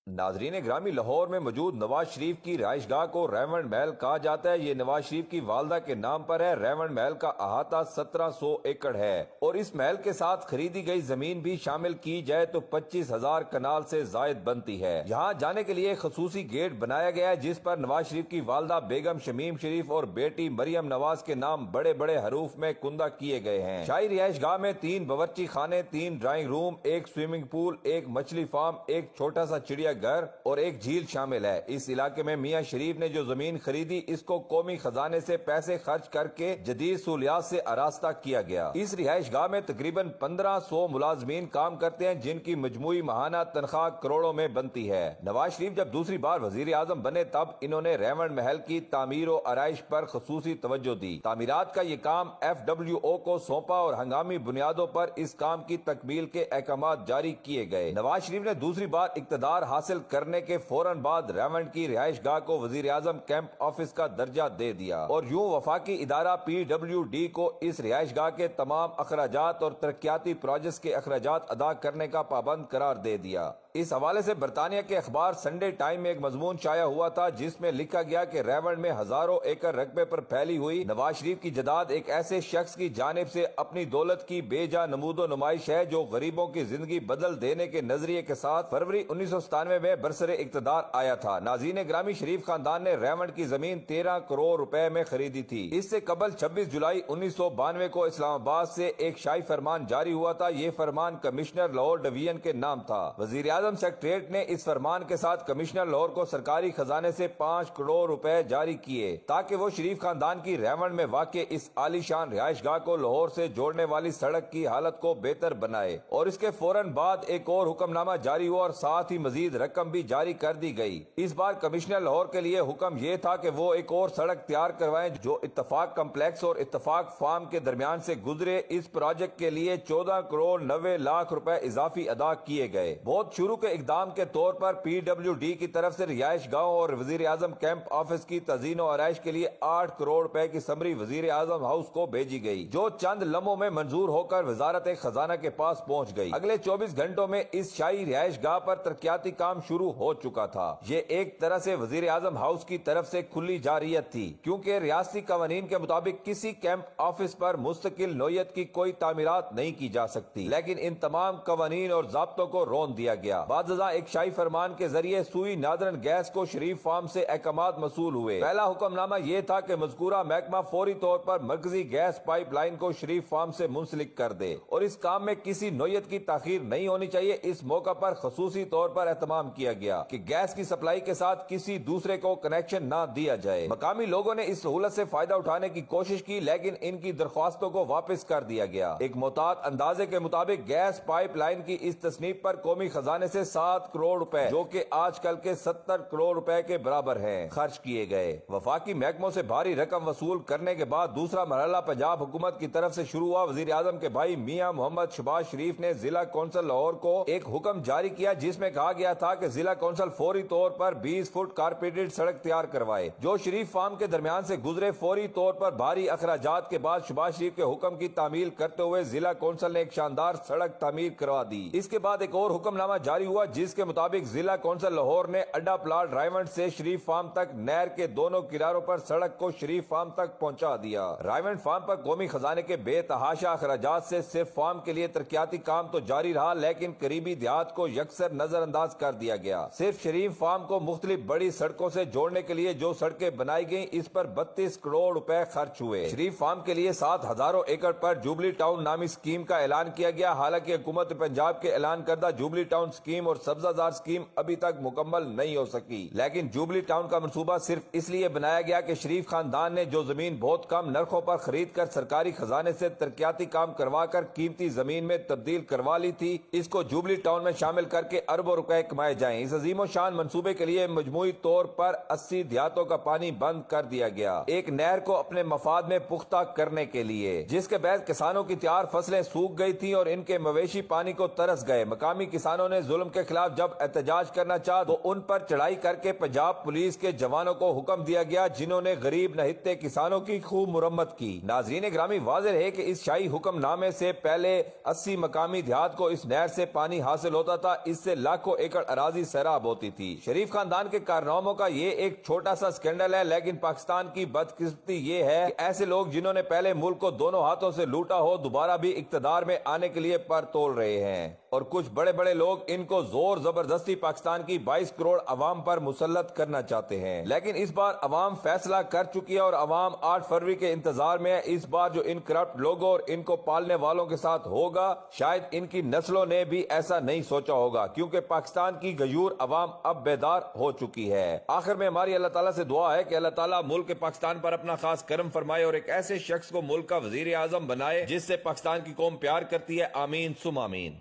ناظرین گرامی، لاہور میں موجود نواز شریف کی رہائش گاہ کو ریونڈ محل کہا جاتا ہے۔ یہ نواز شریف کی والدہ کے نام پر ہے۔ ریونڈ محل کا احاطہ 1700 ایکڑ ہے اور اس محل کے ساتھ خریدی گئی زمین بھی شامل کی جائے تو 25,000 کنال سے زائد بنتی ہے۔ یہاں جانے کے لیے خصوصی گیٹ بنایا گیا ہے جس پر نواز شریف کی والدہ بیگم شمیم شریف اور بیٹی مریم نواز کے نام بڑے بڑے حروف میں کندہ کیے گئے ہیں۔ شاہی رہائش گاہ میں 3 باورچی خانے، 3 ڈرائنگ روم، 1 سوئمنگ پول، 1 مچھلی فارم، 1 چھوٹا سا چڑیا گھر اور 1 جھیل شامل ہے۔ اس علاقے میں میاں شریف نے جو زمین خریدی اس کو قومی خزانے سے پیسے خرچ کر کے جدید سہولیات سے آراستہ کیا گیا۔ اس رہائش گاہ میں تقریباً 1500 ملازمین کام کرتے ہیں جن کی مجموعی ماہانہ تنخواہ کروڑوں میں بنتی ہے۔ نواز شریف جب دوسری بار وزیر اعظم بنے تب انہوں نے ریونڈ محل کی تعمیر و آرائش پر خصوصی توجہ دی۔ تعمیرات کا یہ کام FWO کو سونپا اور ہنگامی بنیادوں پر اس کام کی تکمیل کے احکامات جاری کیے گئے۔ نواز شریف نے دوسری بار اقتدار حاصل کرنے کے فوراً بعد ریونڈ کی رہائش گاہ کو وزیر اعظم کیمپ آفس کا درجہ دے دیا اور یوں وفاقی ادارہ PWD کو اس رہائش گاہ کے تمام اخراجات اور ترقیاتی پروجیکٹس کے اخراجات ادا کرنے کا پابند قرار دے دیا۔ اس حوالے سے برطانیہ کے اخبار سنڈے ٹائم میں ایک مضمون شائع ہوا تھا جس میں لکھا گیا کہ ریونڈ میں ہزاروں ایکڑ رقبے پر پھیلی ہوئی نواز شریف کی جائیداد ایک ایسے شخص کی جانب سے اپنی دولت کی بے جا نمود و نمائش ہے جو غریبوں کی زندگی بدل دینے کے نظریے کے ساتھ فروری 1997 میں برسر اقتدار آیا تھا۔ ناظرین گرامی، شریف خاندان نے ریونڈ کی زمین 13 کروڑ روپے میں خریدی تھی۔ اس سے قبل 26 جولائی 1992 کو اسلام آباد سے ایک شاہی فرمان جاری ہوا تھا۔ یہ فرمان کمشنر لاہور ڈویژن کے نام تھا۔ وزیر اعظم سیکریٹریٹ نے اس فرمان کے ساتھ کمشنر لاہور کو سرکاری خزانے سے 5 کروڑ روپے جاری کیے تاکہ وہ شریف خاندان کی ریونڈ میں واقع اس عالی شان رہائش گاہ کو لاہور سے جوڑنے والی سڑک کی حالت کو بہتر بنائے، اور اس کے فوراً بعد ایک اور حکم نامہ جاری ہوا اور ساتھ ہی مزید رقم بھی جاری کر دی گئی۔ اس بار کمشنر لاہور کے لیے حکم یہ تھا کہ وہ ایک اور سڑک تیار کروائیں جو اتفاق کمپلیکس اور اتفاق فارم کے درمیان سے گزرے۔ اس پروجیکٹ کے لیے 14 کروڑ 90 لاکھ روپے اضافی ادا کیے گئے۔ بہت شروع کے اقدام کے طور پر PWD کی طرف سے رہائش گاہوں اور وزیر اعظم کیمپ آفس کی تزئین و آرائش کے لیے 8 کروڑ روپے کی سمری وزیر اعظم ہاؤس کو بھیجی گئی جو چند لمحوں میں منظور ہو کر وزارت خزانہ کے پاس پہنچ گئی۔ اگلے 24 گھنٹوں میں اس شاہی رہائش گاہ پر ترقیاتی کام شروع ہو چکا تھا۔ یہ ایک طرح سے وزیر اعظم ہاؤس کی طرف سے کھلی جارحیت تھی کیونکہ ریاستی قوانین کے مطابق کسی کیمپ آفس پر مستقل نوعیت کی کوئی تعمیرات نہیں کی جا سکتی، لیکن ان تمام قوانین اور ضابطوں کو رون دیا گیا۔ بعد ازاں ایک شاہی فرمان کے ذریعے سوئی نادرن گیس کو شریف فارم سے احکامات موصول ہوئے۔ پہلا حکم نامہ یہ تھا کہ مذکورہ محکمہ فوری طور پر مرکزی گیس پائپ لائن کو شریف فارم سے منسلک کر دے اور اس کام میں کسی نوعیت کی تاخیر نہیں ہونی چاہیے۔ اس موقع پر خصوصی طور پر اہتمام کیا گیا کہ گیس کی سپلائی کے ساتھ کسی دوسرے کو کنیکشن نہ دیا جائے۔ مقامی لوگوں نے اس سہولت سے فائدہ اٹھانے کی کوشش کی لیکن ان کی درخواستوں کو واپس کر دیا گیا۔ ایک محتاط اندازے کے مطابق گیس پائپ لائن کی اس تصنیف پر قومی خزانے سے 7 کروڑ روپے جو کہ آج کل کے 70 کروڑ روپے کے برابر ہیں خرچ کیے گئے۔ وفاقی محکموں سے بھاری رقم وصول کرنے کے بعد دوسرا مرحلہ پنجاب حکومت کی طرف سے شروع ہوا۔ وزیر اعظم کے بھائی میاں محمد شہباز شریف نے ضلع کونسل لاہور کو ایک حکم جاری کیا جس میں کہا گیا تھا کہ ضلع کونسل فوری طور پر 20 فٹ کارپیٹڈ سڑک تیار کروائے جو شریف فارم کے درمیان سے گزرے۔ فوری طور پر بھاری اخراجات کے بعد شہباز شریف کے حکم کی تعمیل کرتے ہوئے ضلع کونسل نے ایک شاندار سڑک تعمیر کروا دی۔ اس کے بعد ایک اور حکم نامہ جاری ہوا جس کے مطابق ضلع کونسل لاہور نے اڈا پلاٹ رائیونڈ سے شریف فارم تک نہر کے دونوں کناروں پر سڑک کو شریف فارم تک پہنچا دیا۔ رائیونڈ فارم پر قومی خزانے کے بے تحاشا اخراجات سے صرف فارم کے لیے ترقیاتی کام تو جاری رہا لیکن قریبی دیہات کو یکسر نظر انداز کر دیا گیا۔ صرف شریف فارم کو مختلف بڑی سڑکوں سے جوڑنے کے لیے جو سڑکیں بنائی گئیں اس پر 32 کروڑ روپے خرچ ہوئے۔ شریف فارم کے لیے 7 ہزاروں ایکڑ پر جوبلی ٹاؤن نامی اسکیم کا اعلان کیا گیا۔ حالانکہ حکومت پنجاب کے اعلان کردہ جوبلی ٹاؤن اسکیم اور سبزہ زار اسکیم ابھی تک مکمل نہیں ہو سکی، لیکن جوبلی ٹاؤن کا منصوبہ صرف اس لیے بنایا گیا کہ شریف خاندان نے جو زمین بہت کم نرخوں پر خرید کر سرکاری خزانے سے ترقیاتی کام کروا کر قیمتی زمین میں تبدیل کروا لی تھی اس کو جوبلی ٹاؤن میں شامل کر کے اربوں روپے کمائے جائیں۔ اس عظیم و شان منصوبے کے لیے مجموعی طور پر 80 دیہاتوں کا پانی بند کر دیا گیا ایک نہر کو اپنے مفاد میں پختہ کرنے کے لیے، جس کے بعد کسانوں کی تیار فصلیں سوکھ گئی تھی اور ان کے مویشی پانی کو ترس گئے۔ مقامی کسانوں نے ظلم کے خلاف جب احتجاج کرنا چاہ تو ان پر چڑھائی کر کے پنجاب پولیس کے جوانوں کو حکم دیا گیا، جنہوں نے غریب نہتے کسانوں کی خوب مرمت کی۔ ناظرین گرامی، واضح ہے کہ اس شاہی حکم نامے سے پہلے 80 مقامی دیہات کو اس نہر سے پانی حاصل ہوتا تھا۔ اس سے لاکھوں ایکڑ اراضی سیراب ہوتی تھی۔ شریف خاندان کے کارناموں کا یہ ایک چھوٹا سا سکینڈل ہے، لیکن پاکستان کی بدقسمتی یہ ہے کہ ایسے لوگ جنہوں نے پہلے ملک کو دونوں ہاتھوں سے لوٹا ہو، دوبارہ بھی اقتدار میں آنے کے لیے پر تول رہے ہیں، اور کچھ بڑے بڑے لوگ ان کو زور زبردستی پاکستان کی 22 کروڑ عوام پر مسلط کرنا چاہتے ہیں۔ لیکن اس بار عوام فیصلہ کر چکی ہے اور عوام 8 فروری کے انتظار میں ہے۔ اس بار جو ان کرپٹ لوگوں اور ان کو پالنے والوں کے ساتھ ہوگا، شاید ان کی نسلوں نے بھی ایسا نہیں سوچا ہوگا، کیونکہ پاکستان کی غیور عوام اب بیدار ہو چکی ہے۔ آخر میں ہماری اللہ تعالیٰ سے دعا ہے کہ اللہ تعالیٰ ملک پاکستان پر اپنا خاص کرم فرمائے اور ایک ایسے شخص کو ملک کا وزیر اعظم بنائے جس سے پاکستان کی قوم پیار کرتی ہے۔ آمین ثم آمین۔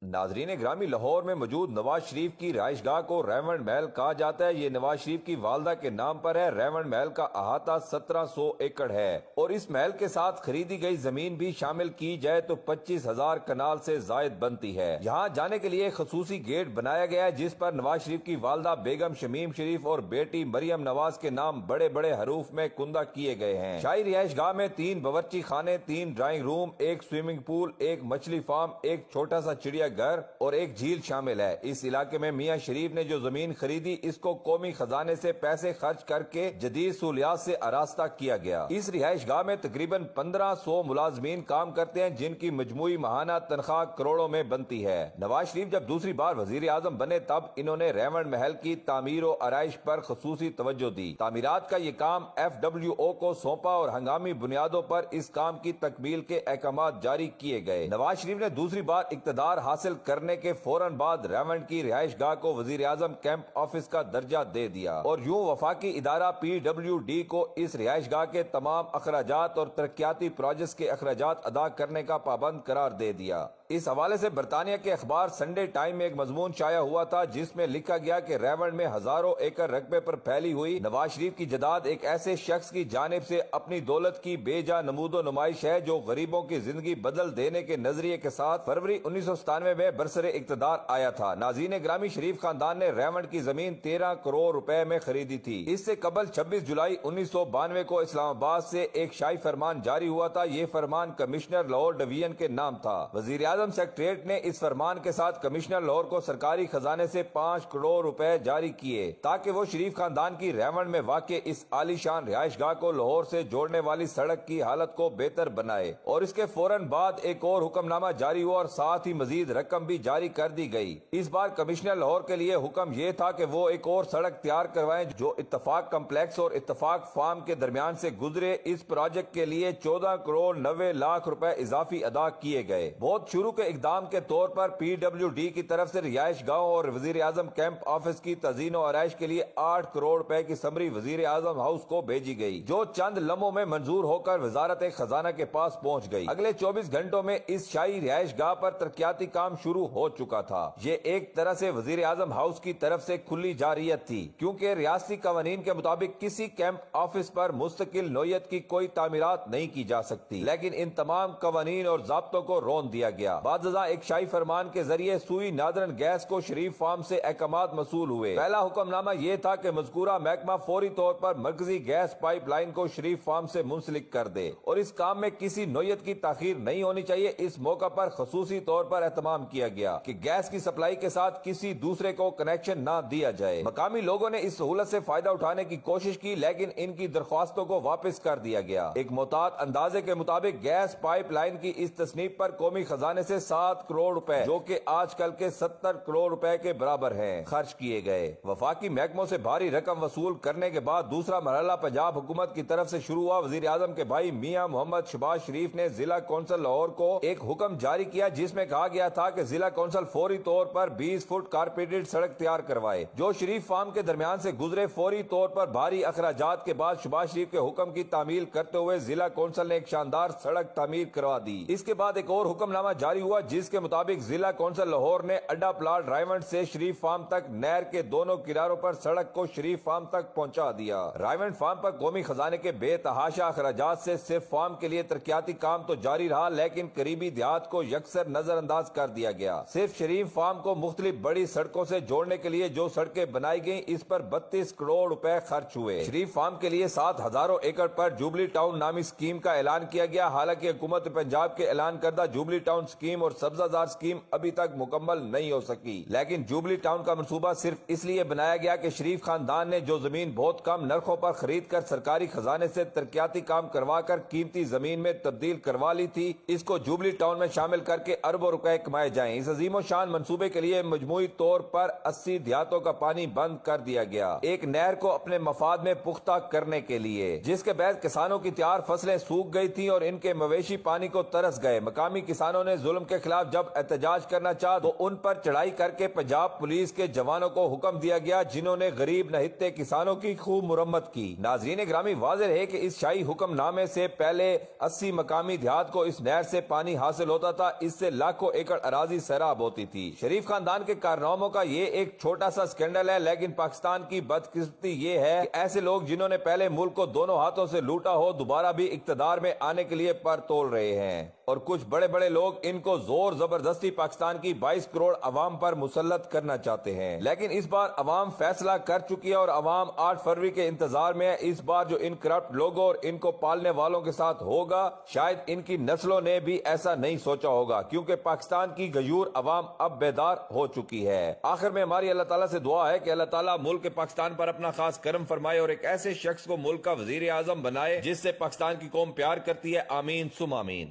ناظرین گرامی، لاہور میں موجود نواز شریف کی رہائش گاہ کو ریونڈ محل کہا جاتا ہے۔ یہ نواز شریف کی والدہ کے نام پر ہے۔ ریونڈ محل کا احاطہ 1700 ایکڑ ہے اور اس محل کے ساتھ خریدی گئی زمین بھی شامل کی جائے تو 25,000 کنال سے زائد بنتی ہے۔ یہاں جانے کے لیے خصوصی گیٹ بنایا گیا ہے جس پر نواز شریف کی والدہ بیگم شمیم شریف اور بیٹی مریم نواز کے نام بڑے بڑے حروف میں کندہ کیے گئے ہیں۔ شاہی رہائش گاہ میں 3 باورچی خانے، 3 ڈرائنگ روم، 1 سوئمنگ پول، 1 مچھلی فارم، 1 چھوٹا سا چڑیا گھر اور 1 جھیل شامل ہے۔ اس علاقے میں میاں شریف نے جو زمین خریدی، اس کو قومی خزانے سے پیسے خرچ کر کے جدید سہولیات سے آراستہ کیا گیا۔ اس رہائش گاہ میں تقریباً 1500 ملازمین کام کرتے ہیں، جن کی مجموعی ماہانہ تنخواہ کروڑوں میں بنتی ہے۔ نواز شریف جب دوسری بار وزیر اعظم بنے تب انہوں نے ریونڈ محل کی تعمیر و آرائش پر خصوصی توجہ دی۔ تعمیرات کا یہ کام FWO کو سونپا اور ہنگامی بنیادوں پر اس کام کی تکمیل کے احکامات جاری کیے گئے۔ نواز شریف نے دوسری بار اقتدار حاصل کرنے کے فوراً بعد ریونڈ کی رہائش گاہ کو وزیر اعظم کیمپ آفس کا درجہ دے دیا اور یوں وفاقی ادارہ PWD کو اس رہائش گاہ کے تمام اخراجات اور ترقیاتی پروجیکٹس کے اخراجات ادا کرنے کا پابند قرار دے دیا۔ اس حوالے سے برطانیہ کے اخبار سنڈے ٹائم میں ایک مضمون شائع ہوا تھا جس میں لکھا گیا کہ ریونڈ میں ہزاروں ایکڑ رقبے پر پھیلی ہوئی نواز شریف کی جائیداد ایک ایسے شخص کی جانب سے اپنی دولت کی بے جا نمود و نمائش ہے جو غریبوں کی زندگی بدل دینے کے نظریے کے ساتھ فروری 1997 میں برسر اقتدار آیا تھا۔ ناظرین گرامی، شریف خاندان نے ریونڈ کی زمین 13 کروڑ روپے میں خریدی تھی۔ اس سے قبل 26 جولائی 1992 کو اسلام آباد سے ایک شاہی فرمان جاری ہوا تھا۔ یہ فرمان کمشنر لاہور ڈویژن کے نام تھا۔ وزیر اعظم سیکریٹریٹ نے اس فرمان کے ساتھ کمشنر لاہور کو سرکاری خزانے سے 5 کروڑ روپے جاری کیے تاکہ وہ شریف خاندان کی ریونڈ میں واقع اس عالی شان رہائش گاہ کو لاہور سے جوڑنے والی سڑک کی حالت کو بہتر بنائے، اور اس کے فوراً بعد ایک اور حکم نامہ جاری ہوا اور ساتھ ہی مزید رقم بھی جاری کر دی گئی۔ اس بار کمشنر لاہور کے لیے حکم یہ تھا کہ وہ ایک اور سڑک تیار کروائیں جو اتفاق کمپلیکس اور اتفاق فارم کے درمیان سے گزرے۔ اس پروجیکٹ کے لیے 14 کروڑ 90 لاکھ روپے اضافی ادا کیے گئے۔ بہت شروع کے اقدام کے طور پر PWD کی طرف سے رہائش گاہوں اور وزیر اعظم کیمپ آفس کی تزئین و آرائش کے لیے 8 کروڑ روپے کی سمری وزیر اعظم ہاؤس کو بھیجی گئی، جو چند لمحوں میں منظور ہو کر وزارت خزانہ کے پاس پہنچ گئی۔ اگلے 24 گھنٹوں میں اس شاہی رہائش گاہ پر ترقیاتی کام شروع ہو چکا تھا۔ یہ ایک طرح سے وزیر اعظم ہاؤس کی طرف سے کھلی جارحیت تھی، کیونکہ ریاستی قوانین کے مطابق کسی کیمپ آفس پر مستقل نوعیت کی کوئی تعمیرات نہیں کی جا سکتی، لیکن ان تمام قوانین اور ضابطوں کو رون دیا گیا۔ بعد ازاں ایک شاہی فرمان کے ذریعے سوئی نادرن گیس کو شریف فارم سے احکامات موصول ہوئے۔ پہلا حکم نامہ یہ تھا کہ مذکورہ محکمہ فوری طور پر مرکزی گیس پائپ لائن کو شریف فارم سے منسلک کر دے اور اس کام میں کسی نوعیت کی تاخیر نہیں ہونی چاہیے۔ اس موقع پر خصوصی طور پر اہتمام کیا گیا کہ گیس کی سپلائی کے ساتھ کسی دوسرے کو کنیکشن نہ دیا جائے۔ مقامی لوگوں نے اس سہولت سے فائدہ اٹھانے کی کوشش کی، لیکن ان کی درخواستوں کو واپس کر دیا گیا۔ ایک محتاط اندازے کے مطابق گیس پائپ لائن کی اس تصنیف پر قومی خزانے سے 7 کروڑ روپے، جو کہ آج کل کے 70 کروڑ روپے کے برابر ہیں، خرچ کیے گئے۔ وفاقی محکموں سے بھاری رقم وصول کرنے کے بعد دوسرا مرحلہ پنجاب حکومت کی طرف سے شروع ہوا۔ وزیر اعظم کے بھائی میاں محمد شہباز شریف نے ضلع کونسل لاہور کو ایک حکم جاری کیا جس میں کہا گیا تھا کہ ضلع کونسل فوری طور پر 20 فٹ کارپیٹڈ سڑک تیار کروائے جو شریف فارم کے درمیان سے گزرے۔ فوری طور پر بھاری اخراجات کے بعد شہباز شریف کے حکم کی تعمیل کرتے ہوئے ضلع کونسل نے ایک شاندار سڑک تعمیر کروا دی۔ اس کے بعد ایک اور حکم نامہ جاری جاری ہوا جس کے مطابق ضلع کونسل لاہور نے اڈا پلاٹ رائیونڈ سے شریف فارم تک نہر کے دونوں کناروں پر سڑک کو شریف فارم تک پہنچا دیا۔ رائیونڈ فارم پر قومی خزانے کے بے تحاشا اخراجات سے صرف فارم کے لیے ترقیاتی کام تو جاری رہا، لیکن قریبی دیہات کو یکسر نظر انداز کر دیا گیا۔ صرف شریف فارم کو مختلف بڑی سڑکوں سے جوڑنے کے لیے جو سڑکیں بنائی گئیں اس پر 32 کروڑ روپے خرچ ہوئے۔ شریف فارم کے لیے 7,000 ایکڑ پر جوبلی ٹاؤن نامی اسکیم کا اعلان کیا گیا، حالانکہ حکومت پنجاب کے اعلان کردہ جوبلی ٹاؤن اسکیم اور سبزہ زار اسکیم ابھی تک مکمل نہیں ہو سکی، لیکن جوبلی ٹاؤن کا منصوبہ صرف اس لیے بنایا گیا کہ شریف خاندان نے جو زمین بہت کم نرخوں پر خرید کر سرکاری خزانے سے ترقیاتی کام کروا کر قیمتی زمین میں تبدیل کروا لی تھی، اس کو جوبلی ٹاؤن میں شامل کر کے اربوں روپے کمائے جائیں۔ اس عظیم و شان منصوبے کے لیے مجموعی طور پر 80 دیہاتوں کا پانی بند کر دیا گیا، ایک نہر کو اپنے مفاد میں پختہ کرنے کے لیے، جس کے بعد کسانوں کی تیار فصلیں سوکھ گئی تھیں اور ان کے مویشی پانی کو ترس گئے۔ مقامی کسانوں نے ظلم کے خلاف جب احتجاج کرنا چاہا تو ان پر چڑھائی کر کے پنجاب پولیس کے جوانوں کو حکم دیا گیا، جنہوں نے غریب نہتے کسانوں کی خوب مرمت کی۔ ناظرین گرامی، واضح ہے کہ اس شاہی حکم نامے سے پہلے 80 مقامی دیہات کو اس نہر سے پانی حاصل ہوتا تھا، اس سے لاکھوں ایکڑ اراضی سیراب ہوتی تھی۔ شریف خاندان کے کارناموں کا یہ ایک چھوٹا سا سکینڈل ہے، لیکن پاکستان کی بدقسمتی یہ ہے کہ ایسے لوگ جنہوں نے پہلے ملک کو دونوں ہاتھوں سے لوٹا ہو، دوبارہ بھی اقتدار میں آنے کے لیے پر تول رہے ہیں، اور کچھ بڑے بڑے لوگ ان کو زور زبردستی پاکستان کی 22 کروڑ عوام پر مسلط کرنا چاہتے ہیں۔ لیکن اس بار عوام فیصلہ کر چکی ہے اور عوام 8 فروری کے انتظار میں ہے۔ اس بار جو ان کرپٹ لوگوں اور ان کو پالنے والوں کے ساتھ ہوگا، شاید ان کی نسلوں نے بھی ایسا نہیں سوچا ہوگا، کیونکہ پاکستان کی غیور عوام اب بیدار ہو چکی ہے۔ آخر میں ہماری اللہ تعالیٰ سے دعا ہے کہ اللہ تعالیٰ ملک پاکستان پر اپنا خاص کرم فرمائے اور ایک ایسے شخص کو ملک کا وزیر اعظم بنائے جس سے پاکستان کی قوم پیار کرتی ہے۔ آمین ثم آمین۔